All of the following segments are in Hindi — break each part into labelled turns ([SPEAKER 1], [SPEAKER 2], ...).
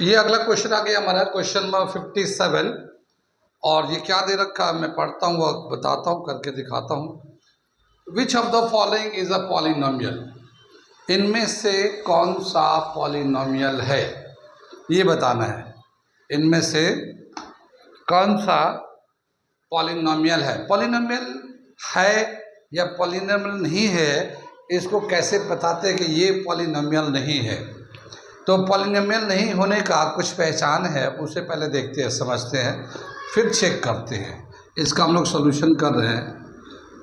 [SPEAKER 1] ये अगला क्वेश्चन आ गया हमारा क्वेश्चन नंबर 57। और ये क्या दे रखा है मैं पढ़ता हूँ और बताता हूँ, करके दिखाता हूँ। Which of the following is a polynomial, इनमें से कौन सा पॉलिनोमियल है ये बताना है। इनमें से कौन सा पॉलिनोमियल है, पॉलिनोमियल है या पॉलिनोमियल नहीं है, इसको कैसे बताते हैं कि ये पॉलिनोमियल नहीं है। तो पॉलिनोमियल नहीं होने का कुछ पहचान है, उसे पहले देखते हैं, समझते हैं, फिर चेक करते हैं। इसका हम लोग सॉल्यूशन कर रहे हैं।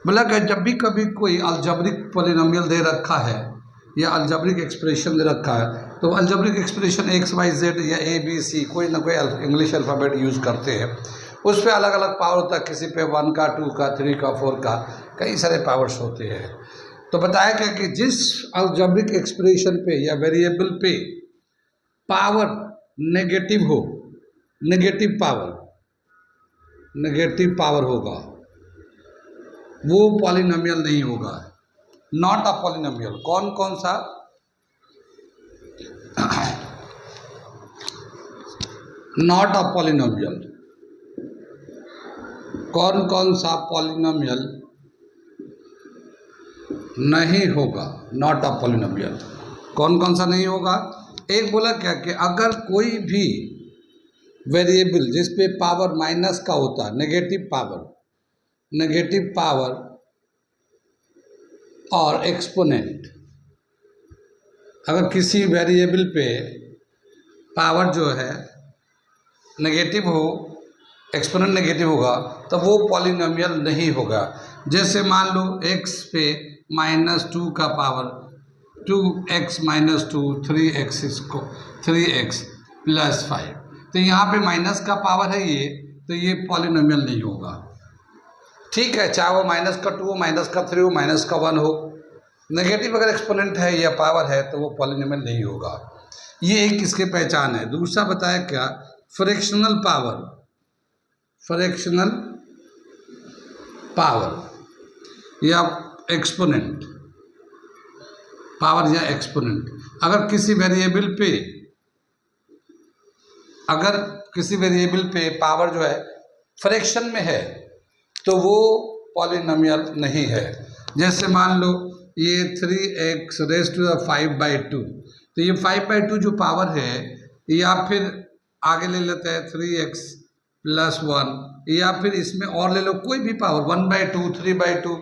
[SPEAKER 1] बोला कि जब भी कभी कोई अलजेब्रिक पॉलिनोमियल दे रखा है या अलजेब्रिक एक्सप्रेशन दे रखा है, तो algebraic expression x y z या ए बी सी कोई ना कोई इंग्लिश अल्फ़ाबेट यूज़ करते हैं। उस पर अलग अलग पावर होता है, किसी पे 1 का 2 का 3 का 4 का कई सारे पावर्स होते हैं। तो बताया क्या कि जिस अलजेब्रिक एक्सप्रेशन पे या वेरिएबल पे पावर नेगेटिव हो, नेगेटिव पावर होगा, वो पॉलिनोमियल नहीं होगा, नॉट अ पॉलिनोमियल। कौन कौन सा नॉट अ पॉलिनोमियल, कौन कौन सा पॉलिनोमियल नहीं होगा, नॉट अ पॉलिनोमियल, कौन कौन सा नहीं होगा। एक बोला क्या कि अगर कोई भी वेरिएबल जिस पे पावर माइनस का होता है, नेगेटिव पावर और एक्सपोनेंट, अगर किसी वेरिएबल पे पावर जो है नेगेटिव हो, एक्सपोनेंट नेगेटिव होगा, तो वो पॉलिनोमियल नहीं होगा। जैसे मान लो x पे -2 का पावर 2x - 2 3x इसको 3x + 5, तो यहाँ पे माइनस का पावर है ये, तो ये पॉलिनोमियल नहीं होगा। ठीक है, चाहे वो -2 हो, -3 हो, -1 हो, नेगेटिव अगर एक्सपोनेंट है या पावर है तो वो पॉलिनोमियल नहीं होगा। ये एक इसके पहचान है। दूसरा बताया क्या, फ्रैक्शनल पावर या एक्सपोनेंट, पावर या एक्सपोनेंट, अगर किसी वेरिएबल पे पावर जो है फ्रैक्शन में है तो वो पॉलिनोमियल नहीं है। जैसे मान लो ये 3x⁵2, तो ये 5/2 जो पावर है, या फिर आगे ले लेते हैं 3x + 1, या फिर इसमें और ले लो कोई भी पावर 1/2 3/2,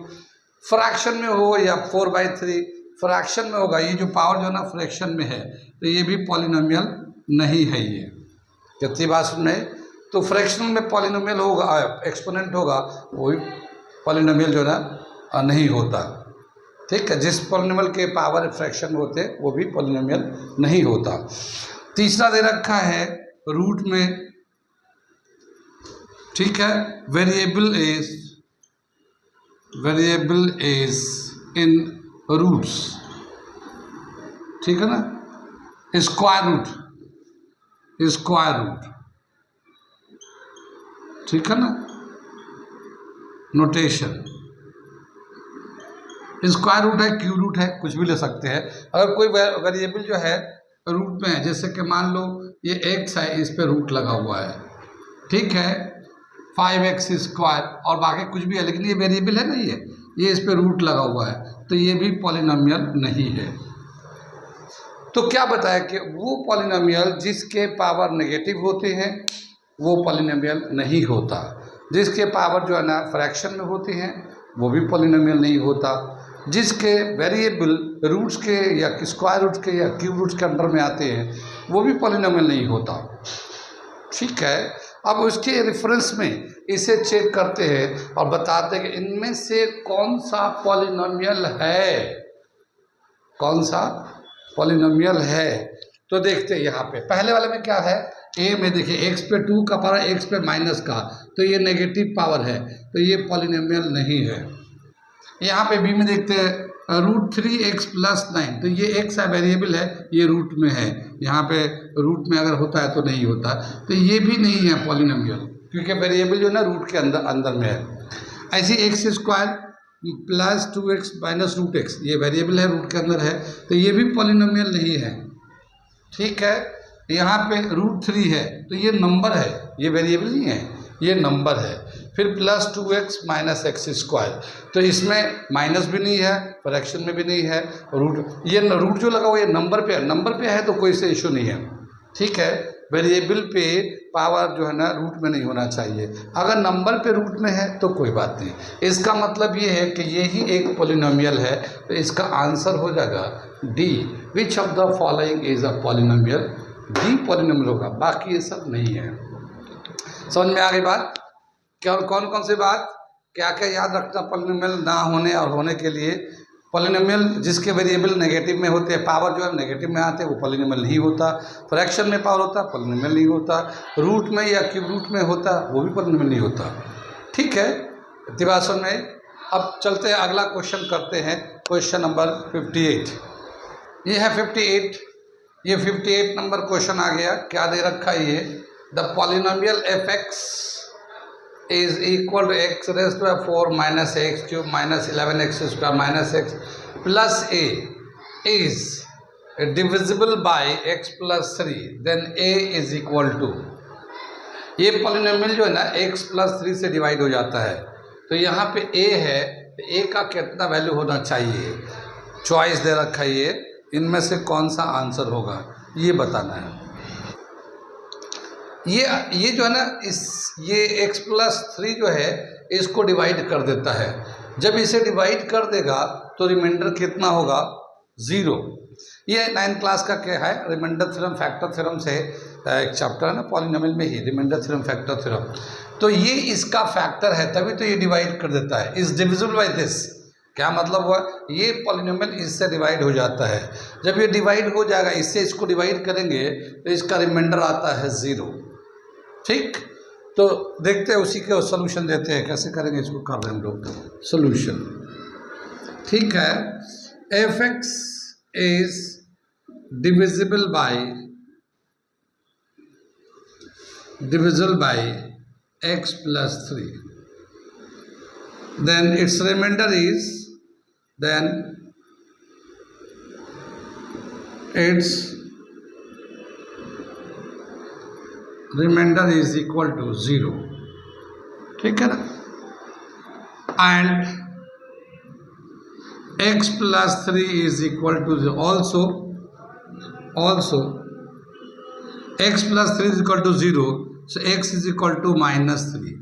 [SPEAKER 1] फ्रैक्शन में हो या 4/3 फ्रैक्शन में होगा। ये जो पावर जो है ना फ्रैक्शन में है, तो ये भी पॉलिनोमियल नहीं है। ये कितनी बात सुन रहे, तो फ्रैक्शन में पॉलिनोमियल होगा, एक्सपोनेंट होगा, वो भी पॉलिनोमियल जो है ना नहीं होता। ठीक है, जिस पॉलिनोमियल के पावर फ्रैक्शन होते वो भी पॉलिनोमियल नहीं होता। तीसरा दे रखा है रूट में, ठीक है, वेरिएबल इज इन रूट्स, ठीक है ना, स्क्वायर रूट, ठीक है ना, नोटेशन स्क्वायर रूट है, क्यूब रूट है, कुछ भी ले सकते हैं। अगर कोई वेरिएबल जो है रूट में है, जैसे कि मान लो ये x है, इस पे रूट लगा हुआ है, ठीक है, 5x² और बाकी कुछ भी है, लेकिन ये वेरिएबल है ना, ये इस पे रूट लगा हुआ है, तो ये भी पॉलिनोमियल नहीं है। तो क्या बताया कि वो पॉलिनोमियल जिसके पावर नेगेटिव होते हैं वो पॉलिनोमियल नहीं होता, जिसके पावर जो है ना फ्रैक्शन में होती हैं वो भी पॉलिनोमियल नहीं होता, जिसके वेरिएबल रूट्स के या स्क्वायर रूट के या क्यूब रूट्स के अंडर में आते हैं वो भी पॉलिनोमियल नहीं होता। ठीक है, अब उसके रेफरेंस में इसे चेक करते हैं और बताते हैं कि इनमें से कौन सा पॉलिनोमियल है, तो देखते हैं यहाँ पे पहले वाले में क्या है। ए में देखिए x पे 2 का पावर, x पे माइनस का, तो ये नेगेटिव पावर है, तो ये पॉलिनोमियल नहीं है। यहाँ पे बी में देखते हैं √3x + 9, तो ये x है, वेरिएबल है, ये रूट में है, यहाँ पे रूट में अगर होता है तो नहीं होता, तो ये भी नहीं है पॉलिनोमियल, क्योंकि वेरिएबल जो है ना रूट के अंदर में है। ऐसे x² + 2x - √x, ये वेरिएबल है, रूट के अंदर है, तो ये भी पॉलिनोमियल नहीं है। ठीक है, यहाँ पे √3 है, तो ये नंबर है, ये वेरिएबल नहीं है, ये नंबर है। फिर plus 2x minus x square, तो इसमें माइनस भी नहीं है, फ्रैक्शन में भी नहीं है, ये रूट जो लगा हुआ ये नंबर पे है तो कोई से इशू नहीं है, ठीक है। वेरिएबल पे पावर जो है ना रूट में नहीं होना चाहिए, अगर नंबर पे रूट में है तो कोई बात नहीं। इसका मतलब ये है कि ये ही एक पॉलिनोमियल है, तो इसका आंसर हो जाएगा D. Which of the following is a polynomial? D polynomial होगा, बाकी ये सब नहीं है। समझ में आ गई बात? क्या कौन कौन सी बात क्या क्या याद रखना पॉलिनोमियल ना होने और होने के लिए? पॉलिनोमियल जिसके वेरिएबल नेगेटिव में होते हैं, पावर जो है नेगेटिव में आते हैं, वो पॉलिनोमियल नहीं होता। फ्रैक्शन में पावर होता है, पॉलिनोमियल नहीं होता। रूट में या क्यूब रूट में होता, वो भी पॉलिनोमियल नहीं होता, ठीक है। इतनी बात समझ में। अब चलते हैं, अगला क्वेश्चन करते हैं, क्वेश्चन नंबर 58। ये है 58, ये 58 नंबर क्वेश्चन आ गया। क्या दे रखा है ये? The polynomial f(x) is equal to x raised to 4 minus x cube minus 11x square minus x plus a is divisible by x plus 3, then a is equal to। ये पॉलिनोमियल जो है ना x plus 3 से डिवाइड हो जाता है, तो यहाँ पे a है, तो a का कितना वैल्यू होना चाहिए? चॉइस दे रखा है, ये इनमें से कौन सा आंसर होगा ये बताना है। ये जो है ना, ये x plus 3 जो है इसको डिवाइड कर देता है। जब इसे डिवाइड कर देगा तो रिमाइंडर कितना होगा? 0। ये 9th क्लास का क्या है, रिमाइंडर थ्योरम, फैक्टर थ्योरम से एक चैप्टर है ना पॉलिनोमियल में ही, रिमाइंडर थ्योरम, फैक्टर थ्योरम। तो ये इसका फैक्टर है, तभी तो ये डिवाइड कर देता है। इज डिविजिबल बाय दिस, क्या मतलब हुआ? ये पॉलिनोमियल इससे डिवाइड हो जाता है। जब ये डिवाइड हो जाएगा, इससे इसको डिवाइड करेंगे तो इसका रिमाइंडर आता है 0, ठीक। तो देखते हैं, उसी के सोल्यूशन देते हैं, कैसे करेंगे इसको, कर रहे हैं हम लोग सोल्यूशन, ठीक है। f(x) is divisible by x plus 3, then its remainder is, then its remainder is equal to 0, ठीक है ना। And x plus 3 is equal to also x plus 3 is equal to 0, so x is equal to -3।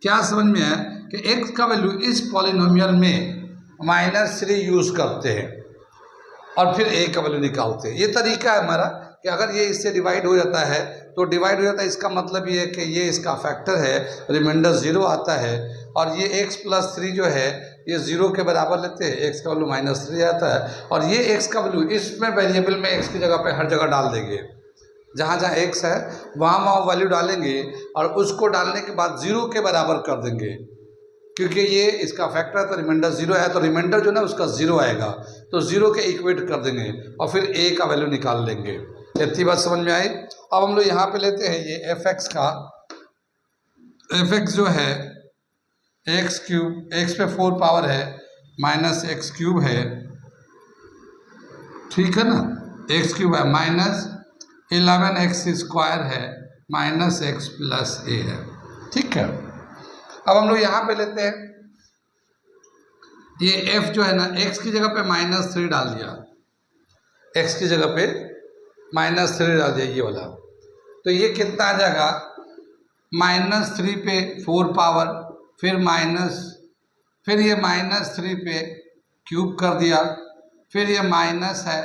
[SPEAKER 1] क्या समझ में है कि x का वैल्यू इस पॉलिनोमियल में -3 यूज करते हैं और फिर a का वैल्यू निकालते हैं। ये तरीका है हमारा कि अगर ये इससे डिवाइड हो जाता है तो डिवाइड हो जाता है, इसका मतलब ये है कि ये इसका फैक्टर है, रिमाइंडर 0 आता है। और ये x plus 3 जो है ये 0 के बराबर लेते हैं, x का वैल्यू -3 आता है। और ये x का वैल्यू इसमें वेरिएबल में x की जगह पे हर जगह डाल देंगे, जहाँ जहाँ x है वहाँ वैल्यू डालेंगे और उसको डालने के बाद 0 के बराबर कर देंगे, क्योंकि ये इसका फैक्टर है तो रिमाइंडर 0 है, तो रिमाइंडर जो ना उसका 0 आएगा, तो 0 के इक्वेट कर देंगे और फिर a का वैल्यू निकाल लेंगे। इतनी बात समझ में आई? अब हम लोग यहाँ पे लेते हैं ये f(x) का, f(x) जो है x क्यूब, x पे 4 पावर है, -x³ है, ठीक है ना, x क्यूब है, -11x² है, -x plus a है, ठीक है। अब हम लोग यहाँ पे लेते हैं ये f जो है ना, x की जगह पे -3 डाल दिया, x की जगह पे -3 डाल दिया ये वाला, तो ये कितना आ जाएगा? -3 पे 4 पावर, फिर ये -3 पे क्यूब कर दिया, फिर ये माइनस है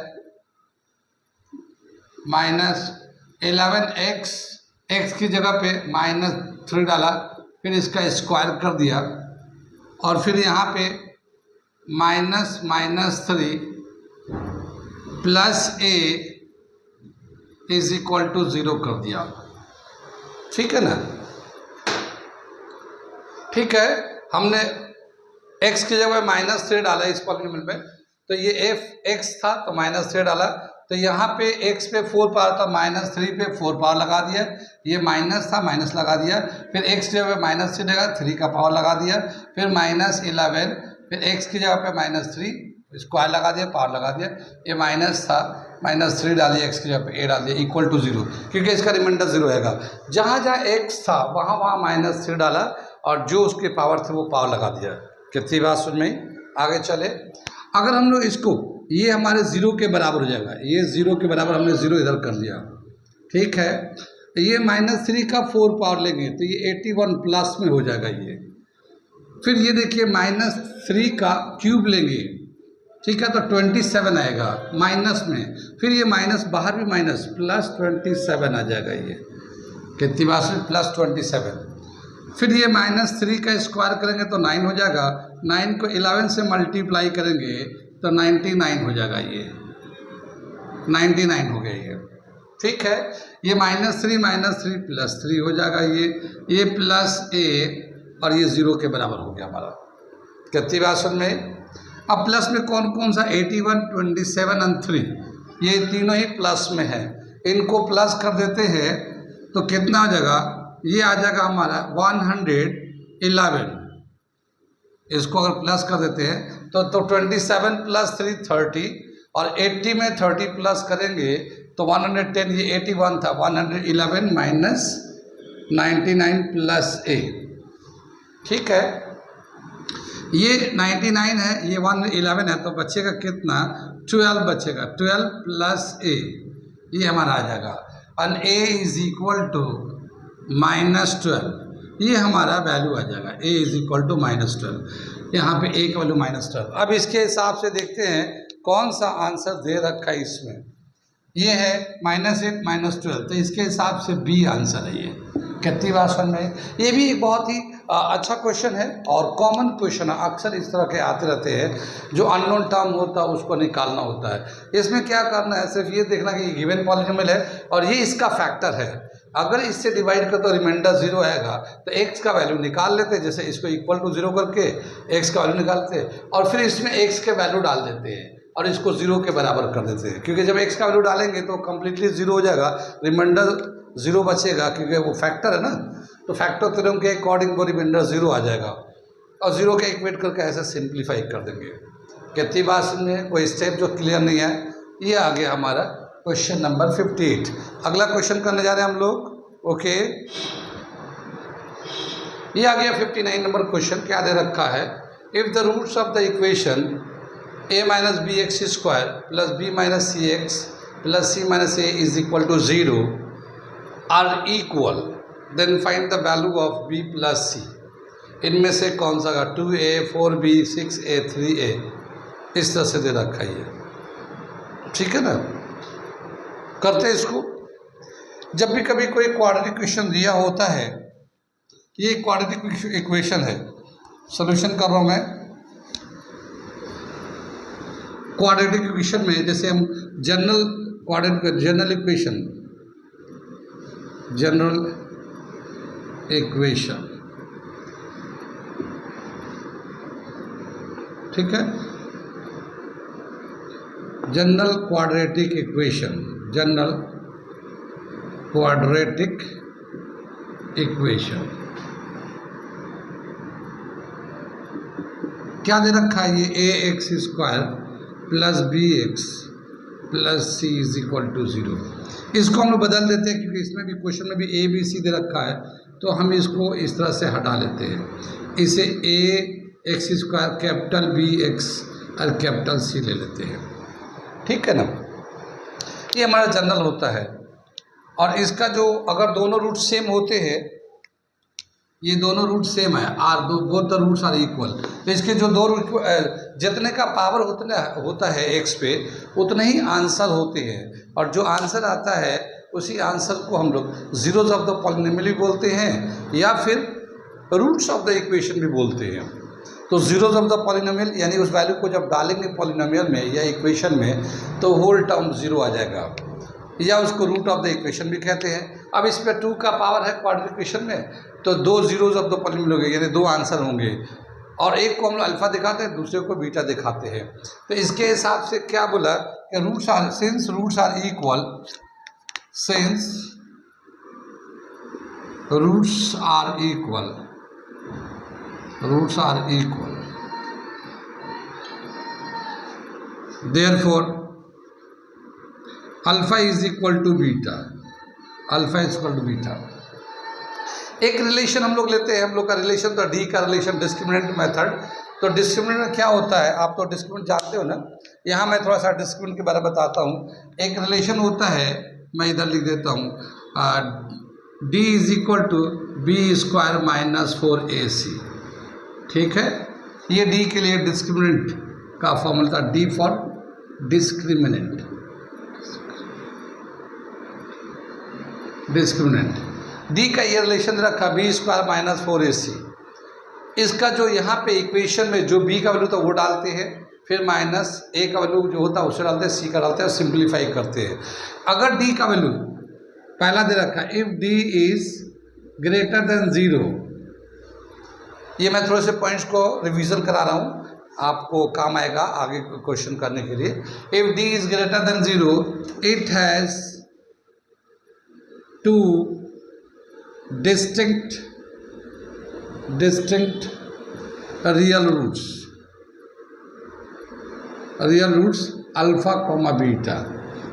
[SPEAKER 1] -11x, x की जगह पे -3 डाला, फिर इसका स्क्वायर कर दिया और फिर यहाँ पे -3 plus a is equal to 0 कर दिया, ठीक है ना। ठीक है, हमने x की जगह -3 डाला इस पॉलिनोमियल में, तो ये f(x) था तो -3 डाला, तो यहाँ पे x पे 4 पावर था, -3 पे 4 पावर लगा दिया, ये माइनस था माइनस लगा दिया, फिर x की जगह -3 जगह 3 का पावर लगा दिया, फिर -11, फिर x की जगह पे -3 स्क्वायर लगा दिया, पावर लगा दिया, ये माइनस था, -3 डालिए, x की जगह पे a डाल दिया इक्वल टू 0, क्योंकि इसका रिमाइंडर 0 आएगा। जहाँ जहाँ x था वहाँ वहाँ -3 डाला और जो उसके पावर थे वो पावर लगा दिया। कितनी बात समझ में? आगे चले, अगर हम लोग इसको, ये हमारे 0 के बराबर हो जाएगा, ये 0 के बराबर हमने 0 इधर कर लिया, ठीक है। ये -3 का 4 पावर लेंगे तो ये 81 प्लस में हो जाएगा ये। फिर ये देखिए -3 का क्यूब लेंगे, ठीक है, तो 27 आएगा माइनस में। फिर ये माइनस बाहर भी माइनस, +27 आ जाएगा ये। कितनी बार से? +27। फिर ये -3 का स्क्वायर करेंगे तो 9 हो जाएगा, 9 को 11 से मल्टीप्लाई करेंगे तो 99 हो जाएगा ये, 99 हो गया ये, ठीक है। ये -3 +3 हो जाएगा ये प्लस a और ये 0 के बराबर हो गया हमारा। कितनी बात समझ में? अब प्लस में कौन कौन सा? 81, 27 और 3, ये तीनों ही प्लस में है। इनको प्लस कर देते हैं तो कितना हो जाएगा? ये आ जाएगा हमारा 111। इसको अगर प्लस कर देते हैं तो 27 + 3 30, और 80 में 30 प्लस करेंगे तो 110, ये 81 था, 111 माइनस 99 प्लस a, ठीक है। ये 99 है, ये 111 है, तो बचेगा कितना? 12 बचेगा, 12 प्लस a, ये हमारा आ जाएगा। और a इज इक्वल टू -12, ये हमारा वैल्यू आ जाएगा। a इज इक्वल टू -12, यहाँ पे a का वैल्यू -12। अब इसके हिसाब से देखते हैं कौन सा आंसर दे रखा है इसमें। ये है -8 -12, तो इसके हिसाब से बी आंसर है ये। कितनी बात समझ में? ये भी एक बहुत ही अच्छा क्वेश्चन है और कॉमन क्वेश्चन है, अक्सर इस तरह के आते रहते हैं। जो अननोन टर्म होता है उसको निकालना होता है। इसमें क्या करना है? सिर्फ ये देखना कि ये गिवन पॉलिनोमियल है और ये इसका फैक्टर है। अगर इससे डिवाइड कर तो रिमाइंडर 0 आएगा, तो x का वैल्यू निकाल लेते हैं, जैसे इसको इक्वल टू 0 करके x का वैल्यू निकालते हैं और फिर इसमें x के वैल्यू डाल देते हैं और इसको 0 के बराबर कर देते हैं, क्योंकि जब x का वैल्यू डालेंगे तो कम्प्लीटली 0 हो जाएगा, रिमाइंडर 0 बचेगा, क्योंकि वो फैक्टर है ना। तो फैक्टर थ्योरम के अकॉर्डिंग वो रिमाइंडर 0 आ जाएगा और 0 का इक्वेट करके ऐसे सिंप्लीफाई कर देंगे। कितनी बात में? कोई स्टेप जो क्लियर नहीं है, ये आ गया हमारा क्वेश्चन नंबर 58। अगला क्वेश्चन करने जा रहे हैं हम लोग, ओके। ये आ गया 59 नंबर क्वेश्चन। क्या दे रखा है? If the roots of the equation a minus b x square plus b minus c x plus c minus a is equal to 0 are equal, then find the value of b plus c. इनमें से कौन सा का? 2a 4b 6a 3a, इस तरह से दे रखा है ये, ठीक है ना। करते हैं इसको। जब भी कभी कोई क्वाड्रेटिक इक्वेशन दिया होता है, ये क्वाड्रेटिक इक्वेशन है, सॉल्यूशन कर रहा हूँ मैं। क्वाड्रेटिक इक्वेशन में जैसे हम जनरल इक्वेशन, ठीक है, जनरल क्वाड्रेटिक इक्वेशन क्या दे रखा है? ये ax square plus bx plus c is equal to 0। इसको हम लोग बदल देते हैं, क्योंकि इसमें भी क्वेश्चन में भी a b c दे रखा है, तो हम इसको इस तरह से हटा लेते हैं। इसे ax स्क्वायर कैपिटल bx और कैपिटल c ले लेते हैं, ठीक है ना। ये हमारा जनरल होता है। और इसका जो अगर दोनों रूट सेम होते हैं, ये दोनों रूट सेम है, both the roots are equal, तो इसके जो दो रूट जितने का पावर उतना होता है x पे, उतने ही आंसर होते हैं। और जो आंसर आता है उसी आंसर को हम लोग जीरोज ऑफ द पॉलिनोमियल भी बोलते हैं या फिर रूट्स ऑफ द इक्वेशन भी बोलते हैं। तो जीरोज ऑफ द पॉलिनोमियल यानी उस वैल्यू को जब डालेंगे पॉलिनोमियल में या इक्वेशन में तो होल टर्म 0 आ जाएगा, या उसको रूट ऑफ द इक्वेशन भी कहते हैं। अब इस पर 2 का पावर है क्वाड्रेटिक इक्वेशन में, तो 2 जीरोज ऑफ द पॉलिनोमियल होंगे, यानी 2 आंसर होंगे, और एक को हम लोग अल्फा दिखाते हैं, दूसरे को बीटा दिखाते हैं। तो इसके हिसाब से क्या बोला कि roots are equal therefore alpha is equal to beta, alpha is equal to beta. एक रिलेशन हम लोग लेते हैं, हम लोग का रिलेशन तो डी का रिलेशन डिस्क्रिमिनेंट मेथड। तो डिस्क्रिमिनेंट क्या होता है, आप तो डिस्क्रिमिनेंट जानते हो ना। यहाँ मैं थोड़ा सा डिस्क्रिमिनेंट के बारे में बताता हूँ। एक रिलेशन होता है, मैं इधर लिख देता हूँ, D is equal to b square minus 4ac। ठीक है, ये डी के लिए डिस्क्रिमिनेंट का फॉर्मूला था, D for discriminant, discriminant. D का ये रिलेशन रखा बी स्क्वायर माइनस 4ac। इसका जो यहाँ पे इक्वेशन में जो बी का वैल्यू था वो डालते हैं, फिर माइनस ए का वैल्यू जो होता है उसे डालते हैं, सी का डालते हैं, सिंप्लीफाई करते हैं। अगर डी का वैल्यू पहला दे रखा, if D is greater than 0, ये मैं थोड़े से पॉइंट्स को रिवीजन करा रहा हूँ, आपको काम आएगा आगे क्वेश्चन करने के लिए। If D is greater than 0, it has two distinct real roots, real roots alpha comma beta.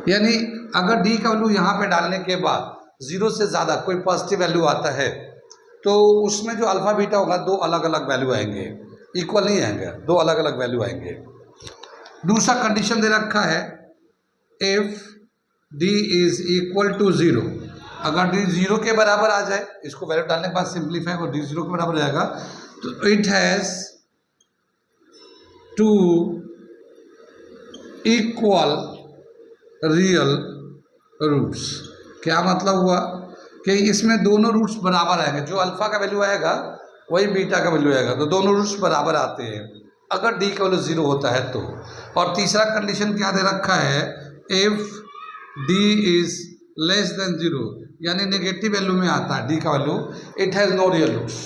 [SPEAKER 1] यानी अगर डी का वैल्यू यहाँ पे डालने के बाद 0 से ज़्यादा कोई पॉजिटिव वैल्यू आता है तो उसमें जो अल्फा बीटा होगा दो अलग अलग वैल्यू आएंगे, इक्वल नहीं आएंगे, दो अलग अलग वैल्यू आएंगे। दूसरा कंडीशन दे रखा है, if D is equal to 0, अगर डी 0 के बराबर आ जाए, इसको वैल्यू डालने के बाद सिंप्लीफाई और डी 0 के बराबर जाएगा, तो it has two equal real roots. क्या मतलब हुआ कि इसमें दोनों रूट्स बराबर आएंगे, जो अल्फा का वैल्यू आएगा वही बीटा का वैल्यू आएगा, तो दोनों रूट्स बराबर आते हैं अगर डी का वैल्यू 0 होता है तो। और तीसरा कंडीशन क्या दे रखा है, if D is less than 0, यानी नेगेटिव वैल्यू में आता है डी का value, it has no real roots,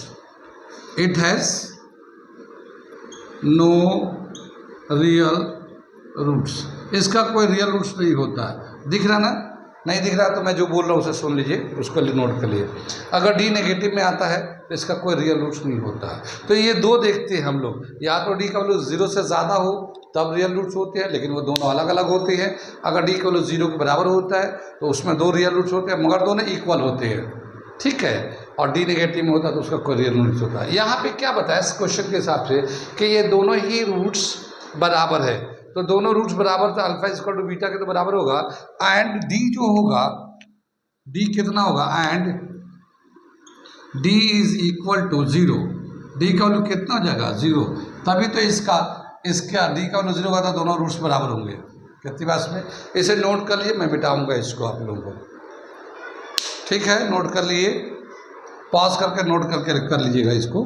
[SPEAKER 1] it has no real roots, इसका कोई रियल रूट्स नहीं होता है। दिख रहा ना, नहीं दिख रहा तो मैं जो बोल रहा हूँ उसे सुन लीजिए, उसको नोट कर लिए। अगर डी नेगेटिव में आता है तो इसका कोई रियल रूट्स नहीं होता है। तो ये दो देखते हैं हम लोग, या तो डी का वैल्यू 0 से ज़्यादा हो तब रियल रूट्स होते हैं, लेकिन वो दोनों अलग अलग होते हैं। अगर डी का वैल्यू 0 के बराबर होता है तो उसमें दो रियल रूट्स होते हैं, मगर दोनों इक्वल होते हैं। ठीक है, और डी नेगेटिव में होता है तो उसका कोई रियल रूट्स होता है। यहाँ पे क्या बताया इस क्वेश्चन के हिसाब से कि ये दोनों ही रूट्स बराबर है, तो दोनों रूट्स बराबर तो अल्फा इक्वल टू बीटा के तो बराबर होगा। एंड डी जो होगा, डी कितना होगा, and D is equal to 0, D का वैल्यू कितना हो जाएगा 0, तभी तो इसका डी का वैल्यू 0 होगा तो दोनों रूट्स बराबर होंगे। कितनी बात में इसे नोट कर लिए, मैं बिठाऊंगा इसको आप लोगों को। ठीक है, नोट कर लिए, पॉज करके नोट करके कर लीजिएगा इसको।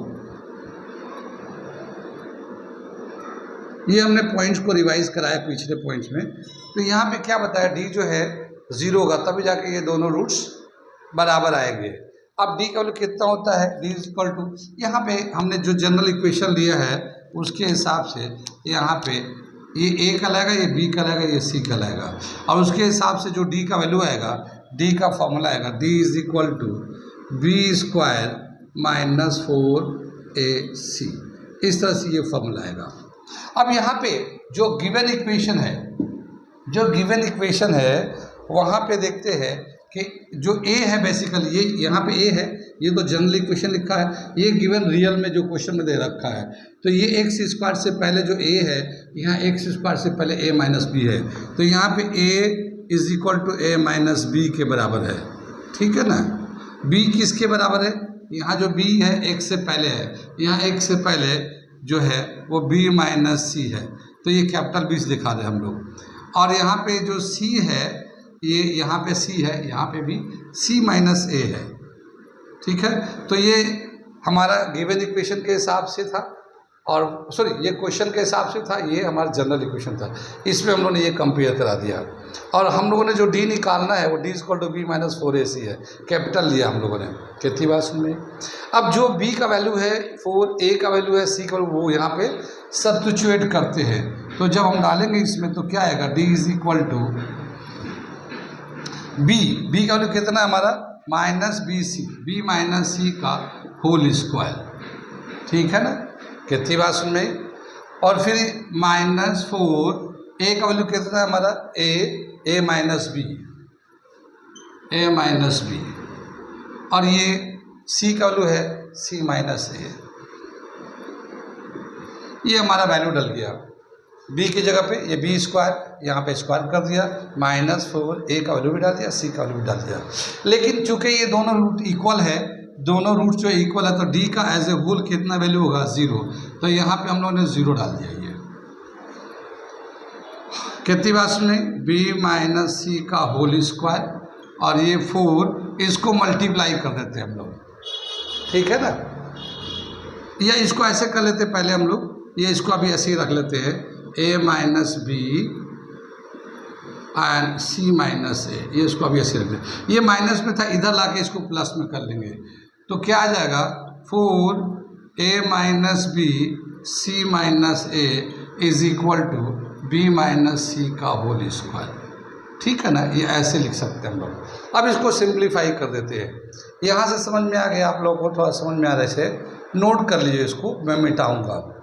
[SPEAKER 1] ये हमने पॉइंट्स को रिवाइज कराया पिछले पॉइंट्स में। तो यहाँ पे क्या बताया, डी जो है 0 होगा तभी जाके ये दोनों रूट्स बराबर आएंगे। अब डी का वैल्यू कितना होता है, डी इज इक्वल टू, यहाँ पे हमने जो जनरल इक्वेशन लिया है उसके हिसाब से यहाँ पे ये ए का लाएगा, ये बी का लाएगा, ये सी का लाएगा, और उसके हिसाब से जो डी का वैल्यू आएगा, डी का फॉर्मूला आएगा, D is equal to b square minus 4ac। इस तरह से ये फॉर्मूला आएगा। अब यहाँ पे जो गिवन इक्वेशन है, जो गिवन इक्वेशन है वहाँ पे देखते हैं कि जो ए है बेसिकली, ये यहाँ पे ए है, ये तो जनरल इक्वेशन लिखा है, ये गिवन रियल में जो क्वेश्चन में दे रखा है, तो ये एक्स स्क्वायर से पहले जो ए है, यहाँ एक्स स्क्वायर से पहले ए माइनस बी है, तो यहाँ पे a is equal to a minus b के बराबर है। ठीक है ना, बी किसके बराबर है, यहाँ जो बी है एक्स से पहले है, यहाँ एक्स से पहले जो है वो बी माइनस सी है, तो ये कैपिटल बी से दिखा रहे हैं हम लोग। और यहाँ पे जो सी है, ये यहाँ पे सी है, यहाँ पे भी सी माइनस ए है। ठीक है, तो ये हमारा गिवन इक्वेशन के हिसाब से था, और सॉरी ये क्वेश्चन के हिसाब से था, ये हमारा जनरल इक्वेशन था, इसमें हम लोगों ने ये कंपेयर करा दिया। और हम लोगों ने जो डी निकालना है वो D equal to b minus 4ac है, कैपिटल लिया हम लोगों ने। कितनी बात सुन में। अब जो बी का वैल्यू है 4, ए का वैल्यू है सी का, वो यहाँ पे सब्स्टिट्यूट करते हैं, तो जब हम डालेंगे इसमें तो क्या आएगा, D is equal to b का वैल्यू कितना है हमारा, माइनस बी माइनस सी का होल स्क्वायर। ठीक है ना, कितनी बात सुन में। और फिर माइनस 4, ए का वैल्यू कितना है हमारा, ए माइनस बी, ए माइनस बी, और ये सी का वैल्यू है सी माइनस ए। ये हमारा वैल्यू डल गया बी की जगह पे, ये बी स्क्वायर यहाँ पे स्क्वायर कर दिया, -4 ए का वैल्यू भी डाल दिया, सी का वैल्यू भी डाल दिया। लेकिन चूंकि ये दोनों रूट इक्वल है, दोनों रूट जो इक्वल है, तो डी का एज ए होल कितना वैल्यू होगा 0, तो यहाँ पे हम लोगों ने 0 डाल दिया। ये कितनी बात सुने, बी माइनस सी का होल स्क्वायर, और ये 4 इसको मल्टीप्लाई कर देते हैं हम लोग, ठीक है ना। या इसको ऐसे कर लेते पहले हम लोग, ये इसको अभी ऐसे ही रख लेते हैं, a minus b and c minus a, ये इसको अभी ऐसे रख दें। ये माइनस में था, इधर लाके इसको प्लस में कर लेंगे, तो क्या आ जाएगा 4 a minus b c minus a is equal to b minus c का होल स्क्वायर, ठीक है ना। ये ऐसे लिख सकते हैं हम लोग। अब इसको सिंप्लीफाई कर देते हैं। यहाँ से समझ में आ गया आप लोगों को, थोड़ा समझ में आ रहा है, इसे नोट कर लीजिए, इसको मैं मिटाऊंगा।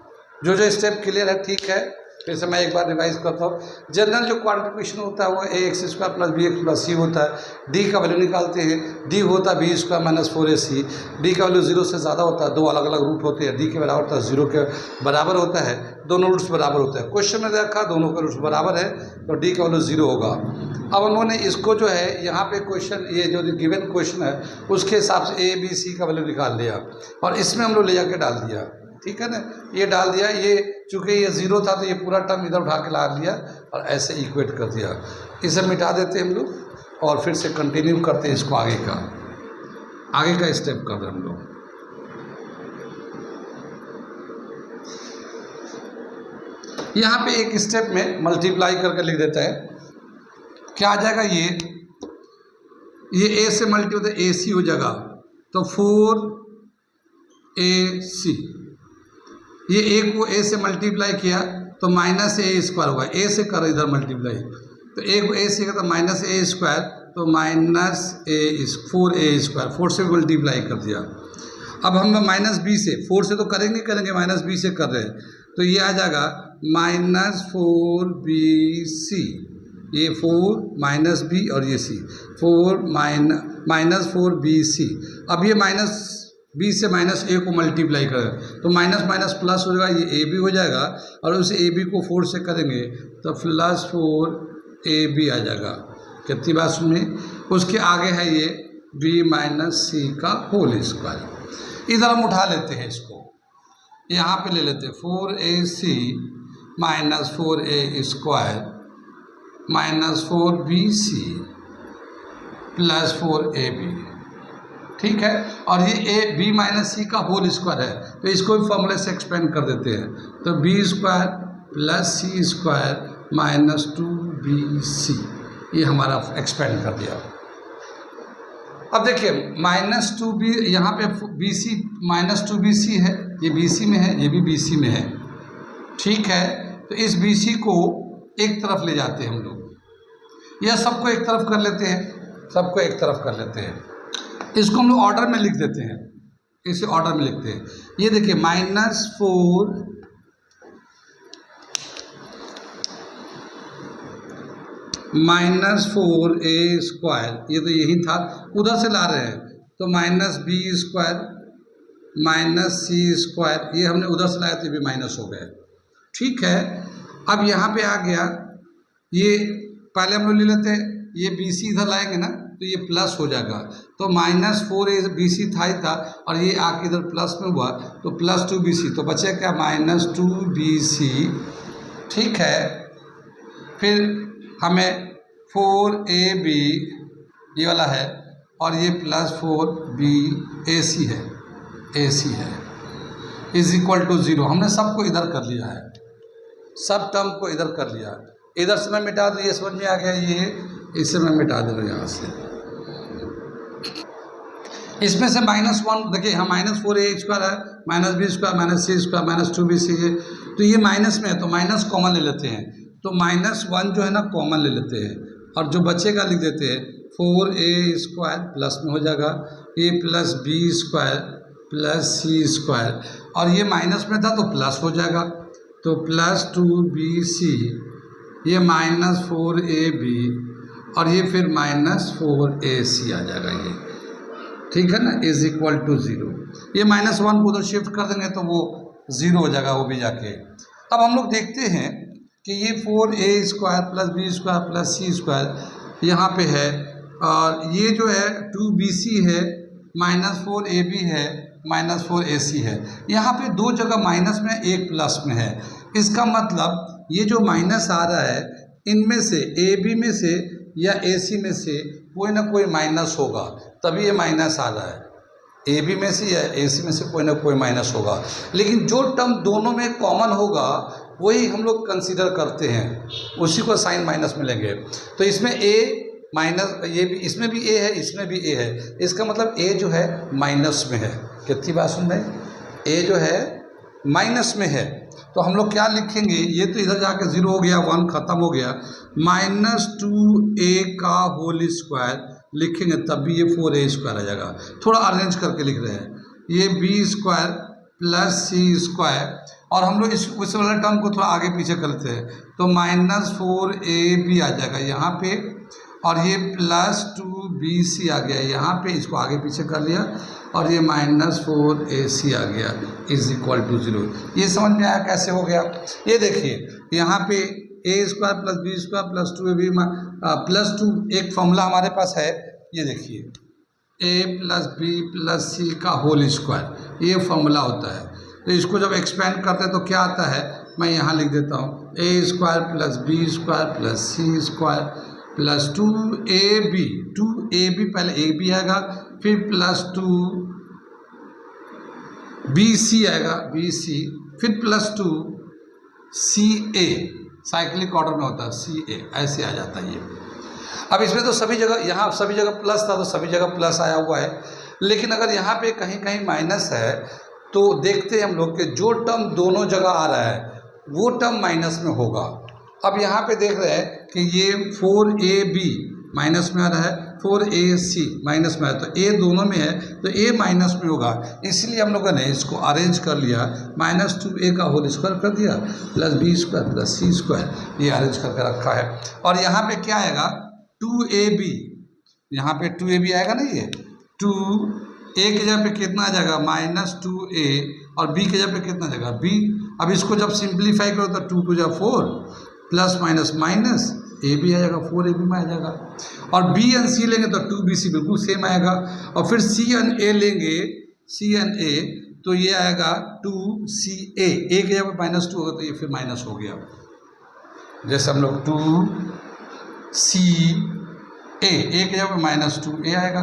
[SPEAKER 1] जो जो स्टेप क्लियर है ठीक है, फिर से मैं एक बार रिवाइज करता हूँ। जनरल जो क्वांटिफिकेशन होता है वो a x square plus b x plus c होता है। डी का वैल्यू निकालते हैं, डी होता है b square minus 4ac। D का वैल्यू 0 से ज़्यादा होता है, दो अलग अलग रूट होते हैं, डी के बराबर होता है 0 के बराबर होता है, दोनों रूट्स बराबर होते हैं। क्वेश्चन में देखा दोनों के रूट्स बराबर है, तो डी का वैल्यू 0 होगा। अब उन्होंने इसको जो है यहाँ पे क्वेश्चन, ये जो गिवन क्वेश्चन है उसके हिसाब से ए बी सी का वैल्यू निकाल लिया, और इसमें हम लोग ले जाके डाल दिया, ठीक है ना। ये डाल दिया, ये चूँकि ये 0 था तो ये पूरा टर्म इधर उठा के ला लिया और ऐसे इक्वेट कर दिया। इसे मिटा देते हैं हम लोग और फिर से कंटिन्यू करते हैं इसको, आगे का स्टेप कर रहे हैं हम लोग। यहाँ पे एक स्टेप में मल्टीप्लाई करके लिख देता है, क्या आ जाएगा, ये ए से मल्टी होता है, ए सी हो जाएगा, तो 4ac, ये ए को ए से मल्टीप्लाई किया तो माइनस ए स्क्वायर होगा, ए से कर इधर मल्टीप्लाई, तो ए को ए से तो माइनस ए स्क्वायर, तो माइनस ए 4a स्क्वायर, 4 से मल्टीप्लाई कर दिया। अब हम माइनस बी से, 4 से तो करेंगे माइनस बी से कर रहे हैं, तो ये आ जाएगा -4bc, ये 4 माइनस बी और ये सी, 4 माइनस 4bc। अब ये माइनस बी से माइनस ए को मल्टीप्लाई करें तो माइनस माइनस प्लस हो जाएगा, ये ए बी हो जाएगा, और उस ए बी को 4 से करेंगे तो प्लस 4ab आ जाएगा। कितनी बात सुनिए, उसके आगे है ये बी माइनस सी का होल स्क्वायर। इधर हम उठा लेते हैं इसको, यहाँ पे ले लेते हैं 4ac minus 4a square minus 4bc plus 4ab, ठीक है। और ये ए बी माइनस सी का होल स्क्वायर है, तो इसको भी फॉर्मूले से एक्सपेंड कर देते हैं, तो बी स्क्वायर प्लस सी स्क्वायर माइनस 2bc, ये हमारा एक्सपेंड कर दिया। अब देखिए -2b, यहाँ पे bc -2bc है, ये bc में है, ये भी bc में है, ठीक है। तो इस bc को एक तरफ ले जाते हैं हम लोग, या सबको एक तरफ कर लेते हैं, सबको एक तरफ कर लेते हैं। इसको हम लोग ऑर्डर में लिख देते हैं, इसे ऑर्डर में लिखते हैं। ये देखिए -4 -4a स्क्वायर, ये तो यही था, उधर से ला रहे हैं, तो -b स्क्वायर माइनस सी स्क्वायर, ये हमने उधर से लाया तो ये भी माइनस हो गया, ठीक है। अब यहाँ पे आ गया, ये पहले हम लोग ले लेते हैं, ये bc इधर लाएंगे ना तो ये प्लस हो जाएगा, तो -4bc था ही था, और ये आके इधर प्लस में हुआ तो प्लस 2bc, तो बचे क्या -2bc, ठीक है। फिर हमें 4ab ये वाला है, और ये प्लस 4bac है, ac है, इज इक्वल टू 0। हमने सबको इधर कर लिया है, सब टर्म को इधर कर लिया, इधर से मैं मिटा दूँ, ये समझ में आ गया, ये इसे मैं मिटा दे रहा हूँ यहाँ से। इसमें से -1 देखिए, यहाँ -4a स्क्वायर है, -b स्क्वायर माइनस सी स्क्वायर माइनस 2bc है, तो ये माइनस में है तो माइनस कॉमन ले लेते हैं, तो -1 जो है ना कॉमन ले लेते हैं, और जो बचेगा लिख देते हैं 4a स्क्वायर प्लस में हो जाएगा, ये plus b square plus c square, और ये माइनस में था तो प्लस हो जाएगा, तो प्लस 2bc, ये -4ab और ये फिर -4AC आ जाएगा ये, ठीक है ना, इज इक्वल टू 0। ये -1 को उधर शिफ्ट कर देंगे तो वो 0 हो जाएगा वो भी जाके। अब हम लोग देखते हैं कि ये 4A² + B² + C² यहाँ पे है, और ये जो है 2BC है, -4AB है, -4AC है। यहाँ पे दो जगह माइनस में, एक प्लस में है। इसका मतलब ये जो माइनस आ रहा है, इनमें से AB में से या AC में से कोई ना कोई माइनस होगा, तभी ये माइनस आ रहा है। AB में से या AC में से कोई ना कोई माइनस होगा, लेकिन जो टर्म दोनों में कॉमन होगा वही हम लोग कंसीडर करते हैं, उसी को साइन माइनस में लेंगे। तो इसमें A माइनस, ये भी, इसमें भी A है, इसमें भी A है। इसका मतलब A जो है माइनस में है। कितनी बात सुन रहे हैं? A जो है माइनस में है, तो हम लोग क्या लिखेंगे, ये तो इधर जाके 0 हो गया, 1 खत्म हो गया, -2A का होल स्क्वायर लिखेंगे तब भी ये 4A² आ जाएगा। थोड़ा अरेंज करके लिख रहे हैं, ये B² + C², और हम लोग इस वाले टर्म को थोड़ा आगे पीछे करते हैं तो -4AB आ जाएगा यहाँ पे, और ये +2BC आ गया यहाँ पे, इसको आगे पीछे कर लिया, और ये -4AC आ गया इज इक्वल टू 0। ये समझ में आया कैसे हो गया? ये देखिए यहाँ पे A² + B² + 2AB +2 एक फॉर्मूला हमारे पास है, ये देखिए A + B + C का होल स्क्वायर, ये फॉर्मूला होता है। तो इसको जब एक्सपेंड करते हैं तो क्या आता है, मैं यहाँ लिख देता हूँ, A² + B² + C² + 2AB, 2AB पहले AB आएगा, फिर +2BC आएगा, BC, फिर +2CA, साइक्लिक ऑर्डर में होता है CA, ऐसे आ जाता है ये। अब इसमें तो सभी जगह, यहाँ सभी जगह प्लस था तो सभी जगह प्लस आया हुआ है, लेकिन अगर यहाँ पे कहीं कहीं माइनस है तो देखते हैं हम लोग कि जो टर्म दोनों जगह आ रहा है वो टर्म माइनस में होगा। अब यहाँ पे देख रहे हैं कि ये 4AB माइनस में आ रहा है, 4AC माइनस में आ रहा है, तो A दोनों में है तो A माइनस में होगा, इसलिए हम लोगों ने इसको अरेंज कर लिया, -2A का होल स्क्वायर कर दिया, +B² + C², ये अरेंज करके रखा है। और यहाँ पे क्या आएगा, 2AB, यहाँ पे 2AB आएगा ना, ये 2A की जगह पे कितना आ जाएगा, -2A, और B की जगह पे कितना आ जाएगा, B। अब इसको जब सिंप्लीफाई करो तो 2 × 2 = 4, प्लस माइनस माइनस AB आ जाएगा, 4AB में आ जाएगा, और B और C लेंगे तो 2BC बिल्कुल सेम आएगा, और फिर C और A लेंगे, C और A, तो ये आएगा 2CA, A की जगह पे -2 होगा तो ये फिर माइनस हो गया, जैसे हम लोग 2CA, A की जगह पे -2A आएगा,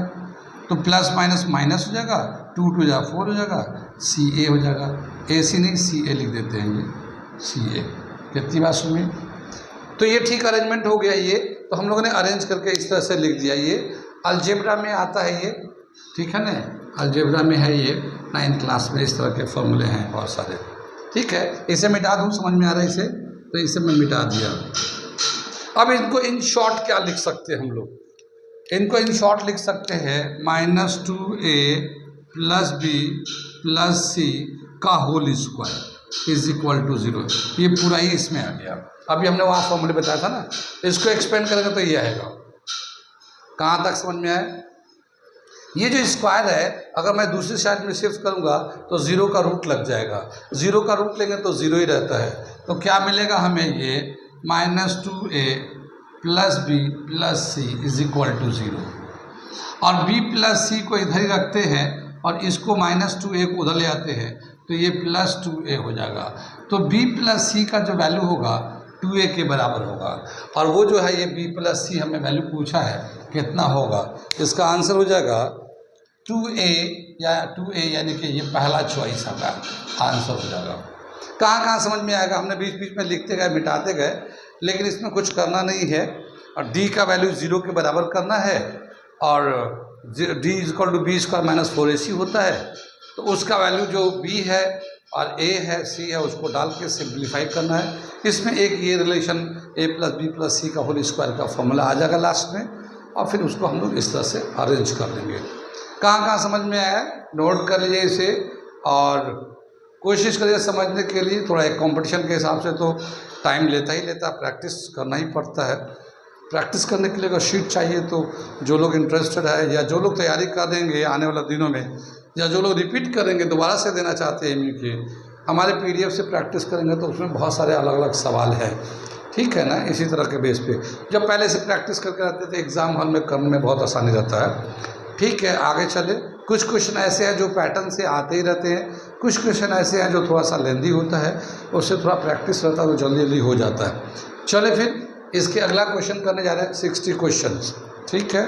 [SPEAKER 1] तो प्लस माइनस माइनस हो जाएगा, 2 × 2 = 4 हो जाएगा, CA हो जाएगा, AC नहीं CA लिख देते हैं, ये CA। कितनी बात सुनिए, तो ये ठीक अरेंजमेंट हो गया ये, तो हम लोगों ने अरेंज करके इस तरह से लिख दिया। ये अलजेब्रा में आता है ये, ठीक है ना, अलजेब्रा में है ये, 9th क्लास में इस तरह के फॉर्मूले हैं बहुत सारे, ठीक है। इसे मिटा दूँ, समझ में आ रहा है इसे, तो इसे मैं मिटा दिया। अब इनको इन शॉर्ट क्या लिख सकते हैं हम लोग, इनको इन शॉर्ट लिख सकते हैं -2A + B + C का whole square is equal to 0। ये पूरा ही इसमें आ गया। अभी हमने वहाँ फॉर्मूले बताया था ना, इसको एक्सपेंड करेंगे तो ये आएगा। कहाँ तक समझ में आया? ये जो स्क्वायर है अगर मैं दूसरी साइड में शिफ्ट करूँगा तो 0 का रूट लग जाएगा, 0 का रूट लेंगे तो 0 ही रहता है। तो क्या मिलेगा हमें, ये -2A + B + C is equal to 0, और B + C को इधर ही रखते हैं और इसको -2A को उधर ले आते हैं तो ये +2A हो जाएगा। तो B + C का जो वैल्यू होगा 2A के बराबर होगा, और वो जो है ये B + C हमें वैल्यू पूछा है कितना होगा, इसका आंसर हो जाएगा 2A, या 2A यानी कि ये पहला चॉइस हमारा आंसर हो जाएगा। कहाँ कहाँ समझ में आएगा, हमने बीच बीच में लिखते गए मिटाते गए, लेकिन इसमें कुछ करना नहीं है। और D का वैल्यू 0 के बराबर करना है, और D = B² - 4AC होता है, तो उसका वैल्यू जो B है और A है C है उसको डाल के सिंप्लीफाई करना है। इसमें एक ये रिलेशन A + B + C का होल स्क्वायर का फॉर्मूला आ जाएगा लास्ट में, और फिर उसको हम लोग इस तरह से अरेंज कर लेंगे। कहाँ कहाँ समझ में आया नोट कर लीजिए इसे, और कोशिश करिए समझने के लिए। थोड़ा एक कंपटीशन के हिसाब से तो टाइम लेता ही लेता, प्रैक्टिस करना ही पड़ता है। प्रैक्टिस करने के लिए अगर शीट चाहिए तो जो लोग इंटरेस्टेड है या जो लोग तैयारी कर देंगे आने वाले दिनों में, या जो लोग रिपीट करेंगे दोबारा से देना चाहते हैं एमयू के, हमारे पीडीएफ से प्रैक्टिस करेंगे तो उसमें बहुत सारे अलग अलग सवाल हैं, ठीक है ना। इसी तरह के बेस पे जब पहले से प्रैक्टिस करके रहते थे एग्ज़ाम हॉल में करने में बहुत आसानी रहता है, ठीक है। आगे चले, कुछ क्वेश्चन ऐसे हैं जो पैटर्न से आते ही रहते हैं, कुछ क्वेश्चन ऐसे हैं जो थोड़ा सा लेंदी होता है, उससे थोड़ा प्रैक्टिस रहता है तो जल्दी जल्दी हो जाता है। चले फिर इसके अगला क्वेश्चन करने जा रहे हैं 60 क्वेश्चन, ठीक है।